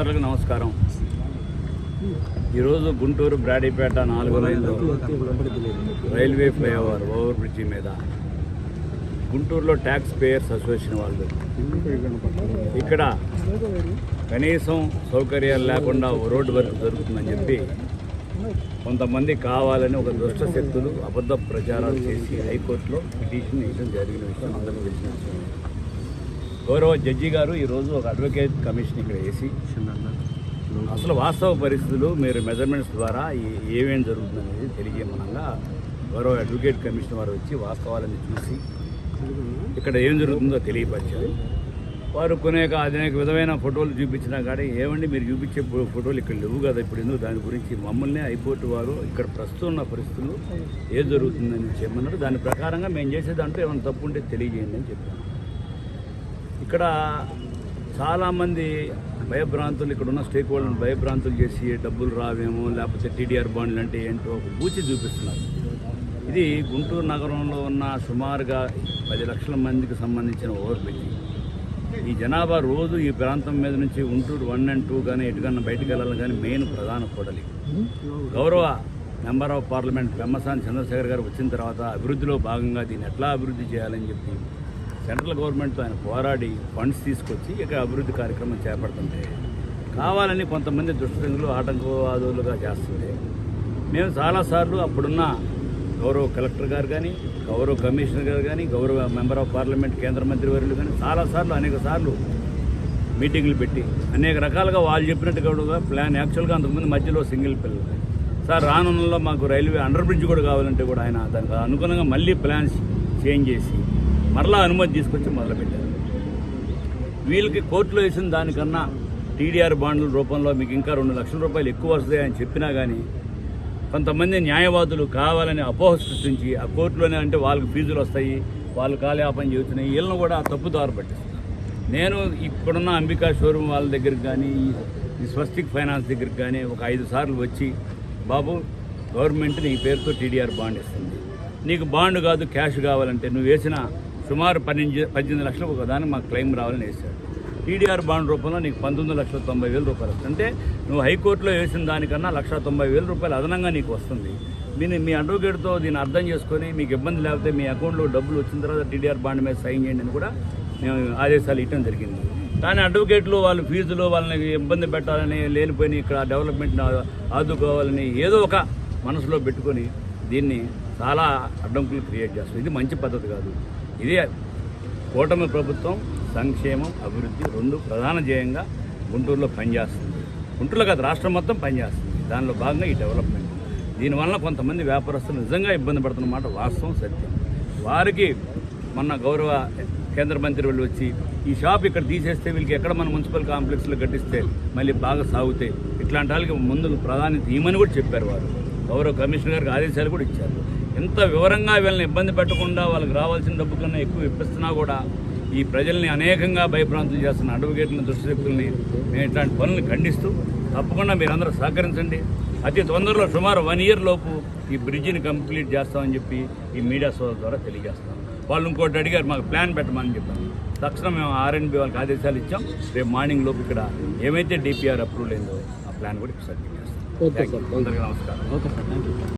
నమస్కారం. ఈరోజు గుంటూరు బ్రాడీపేట 4వ లైన్లో రైల్వే ఫ్లైఓవర్ ఓవర్ బ్రిడ్జి మీద గుంటూరులో ట్యాక్స్ పేయర్స్ అసోసియేషన్ వాళ్ళు ఇక్కడ కనీసం సౌకర్యాలు లేకుండా రోడ్డు వర్క్ జరుగుతుందని చెప్పి కొంతమంది కావాలని ఒక దుష్ట శక్తులు అబద్ధ ప్రచారాలు చేసి హైకోర్టులో పిటిషన్ వేయడం జరిగిన విషయం అందరికీ తెలిసిన విషయం. గౌరవ జడ్జి గారు ఈరోజు ఒక అడ్వకేట్ కమిషన్ ఇక్కడ వేసి అసలు వాస్తవ పరిస్థితులు మీరు మెజర్మెంట్స్ ద్వారా ఏమేం జరుగుతుందనేది తెలియజేయమనగా గౌరవ అడ్వకేట్ కమిషన్ వారు వచ్చి వాస్తవాలని చూసి ఇక్కడ ఏం జరుగుతుందో తెలియపరిచారు. వారు అనేక విధమైన ఫోటోలు చూపించినా కానీ ఏమండి మీరు చూపించే ఫోటోలు ఇక్కడ లేవు కదా, ఇప్పుడు ఎందుకు దాని గురించి మమ్మల్ని హైకోర్టు వారు ఇక్కడ ప్రస్తుతం ఉన్న పరిస్థితులు ఏం జరుగుతుందని చెప్పమన్నారు. దాని ప్రకారంగా మేము చేసే దాంట్లో ఏమైనా తప్పు ఉంటే తెలియజేయండి అని చెప్పాను. ఇక్కడ చాలామంది భయభ్రాంతులు ఇక్కడ ఉన్న స్టేక్ హోల్డర్ని భయభ్రాంతులు చేసి డబ్బులు రావేమో లేకపోతే టీడీఆర్ బాండ్లు అంటే ఏంటో ఒక బూచి చూపిస్తున్నారు. ఇది గుంటూరు నగరంలో ఉన్న సుమారుగా 10 లక్షల మందికి సంబంధించిన ఓవర్ బ్రిడ్జి. ఈ జనాభా రోజు ఈ ప్రాంతం మీద నుంచి గుంటూరు 1 and 2 కానీ ఎటుకన్నా బయటకు వెళ్ళాలి కానీ మెయిన్ ప్రధాన కూడలి. గౌరవ member of parliament Pemmasani Chandrasekhar గారు వచ్చిన తర్వాత అభివృద్ధిలో భాగంగా దీన్ని ఎట్లా అభివృద్ధి చేయాలని చెప్పి సెంట్రల్ గవర్నమెంట్తో ఆయన పోరాడి ఫండ్స్ తీసుకొచ్చి ఇక్కడ అభివృద్ధి కార్యక్రమం చేపడుతుంటే కావాలని కొంతమంది దుష్టశక్తులు ఆటంకవాదులుగా చేస్తుంది. మేము చాలాసార్లు అప్పుడున్న గౌరవ కలెక్టర్ గారు కానీ గౌరవ కమిషనర్ గారు కానీ గౌరవ మెంబర్ ఆఫ్ పార్లమెంట్ కేంద్ర మంత్రివర్యులు కానీ చాలాసార్లు అనేక మీటింగ్లు పెట్టి అనేక రకాలుగా వాళ్ళు చెప్పినట్టుగా ప్లాన్ యాక్చువల్గా అంతకుముందు మధ్యలో సింగిల్ పిల్లలు సార్ రానున్నలో మాకు రైల్వే అండర్ బ్రిడ్జ్ కూడా కావాలంటే కూడా ఆయన దానికి అనుగుణంగా మళ్ళీ ప్లాన్స్ చేంజ్ చేసి మరలా అనుమతి తీసుకొచ్చి మొదలుపెట్టారు. వీళ్ళకి కోర్టులో వేసిన దానికన్నా టీడీఆర్ బాండ్ల రూపంలో మీకు ఇంకా 2 లక్షల రూపాయలు ఎక్కువ వస్తాయి అని చెప్పినా కానీ కొంతమంది న్యాయవాదులు కావాలని అపోహ సృష్టించి ఆ కోర్టులోనే అంటే వాళ్ళకి ఫీజులు వస్తాయి, వాళ్ళు కాలయాపన చేస్తున్నాయి, వీళ్ళని కూడా తప్పుదారి పట్టిస్తున్నారు. నేను ఇప్పుడున్న అంబికా షోరూమ్ వాళ్ళ దగ్గరికి కానీ ఈ స్వస్తిక్ ఫైనాన్స్ దగ్గరికి కానీ ఒక 5 సార్లు వచ్చి బాబు గవర్నమెంట్ నీ పేరుతో టీడీఆర్ బాండ్ ఇస్తుంది, నీకు బాండ్ కాదు క్యాష్ కావాలంటే నువ్వు వేసిన సుమారు 18 లక్షలు ఒక దానికి మాకు క్లెయిమ్ రావాలని వేశాడు. టీడీఆర్ బాండ్ రూపంలో నీకు 19,90,000 రూపాయలు వస్తుంది. అంటే నువ్వు హైకోర్టులో వేసిన దానికన్నా 1,90,000 రూపాయలు అదనంగా నీకు వస్తుంది. మీ అడ్వకేట్తో దీన్ని అర్థం చేసుకొని మీకు ఇబ్బంది లేకపోతే మీ అకౌంట్లో డబ్బులు వచ్చిన తర్వాత టీడీఆర్ బాండ్ మీద సైన్ చేయండి అని కూడా మేము ఆదేశాలు ఇవ్వడం జరిగింది. కానీ అడ్వకేట్లు వాళ్ళు ఫీజులు వాళ్ళని ఇబ్బంది పెట్టాలని లేనిపోయిన ఇక్కడ డెవలప్మెంట్ని ఆదుకోవాలని ఏదో ఒక మనసులో పెట్టుకొని దీన్ని చాలా అడ్డంకులు క్రియేట్ చేస్తుంది. ఇది మంచి పద్ధతి కాదు. ఇది కూటమి ప్రభుత్వం సంక్షేమం అభివృద్ధి 2 ప్రధాన ధ్యేయంగా గుంటూరులో పనిచేస్తుంది. గుంటూరులో కాదు రాష్ట్రం మొత్తం పనిచేస్తుంది. దానిలో భాగంగా ఈ డెవలప్మెంట్. దీనివల్ల కొంతమంది వ్యాపారస్తులు నిజంగా ఇబ్బంది పడుతున్నమాట వాస్తవం సత్యం. వారికి మొన్న గౌరవ కేంద్ర మంత్రి వాళ్ళు వచ్చి ఈ షాప్ ఇక్కడ తీసేస్తే వీళ్ళకి ఎక్కడ మన మున్సిపల్ కాంప్లెక్స్లో కట్టిస్తే మళ్ళీ బాగా సాగుతాయి, ఇట్లాంటి వాళ్ళకి ముందుకు ప్రాధాన్యత ఇవ్వమని కూడా చెప్పారు. వారు గౌరవ కమిషనర్ గారికి ఆదేశాలు కూడా ఇచ్చారు. ఎంత వివరంగా వీళ్ళని ఇబ్బంది పెట్టకుండా వాళ్ళకి రావాల్సిన డబ్బు కన్నా ఎక్కువ ఇప్పిస్తున్నా కూడా ఈ ప్రజల్ని అనేకంగా భయభ్రాంతులు చేస్తున్న అడ్వకేట్లను దుష్టశక్తుల్ని మేము ఇట్లాంటి పనులను ఖండిస్తూ తప్పకుండా మీరందరూ సహకరించండి. అతి తొందరలో సుమారు 1 year లోపు ఈ బ్రిడ్జిని కంప్లీట్ చేస్తామని చెప్పి ఈ మీడియా సోదరు ద్వారా తెలియజేస్తాం. వాళ్ళు ఇంకోటి అడిగారు మాకు ప్లాన్ పెట్టమని చెప్పాను. తక్షణం మేము R&B వాళ్ళకి ఆదేశాలు ఇచ్చాం. రేపు మార్నింగ్ లోపు ఇక్కడ ఏమైతే DPR అప్రూవల్ అయిందో ఆ ప్లాన్ కూడా సబ్మిట్ చేస్తాం. అందరికీ నమస్కారం.